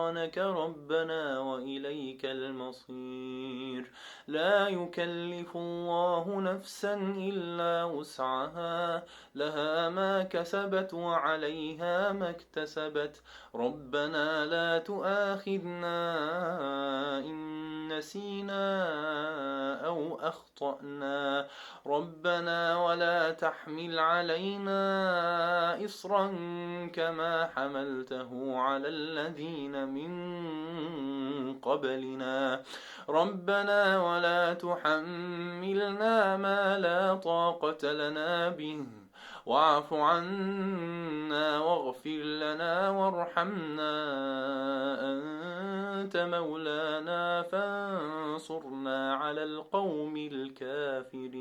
غفرانك ربنا وإليك المصير. لا يكلف الله نفسا إلا وسعها، لها ما كسبت وعليها ما اكتسبت. ربنا لا تؤاخذنا إن نسينا أو أخطأنا. ربنا ولا تحمل علينا إصرا كما حملته على الذين من قبلنا. ربنا ولا تحملنا ما لا طاقة لنا به، واعف عنا واغفر لنا وارحمنا، أنت مولانا فانصرنا على القوم الكافرين.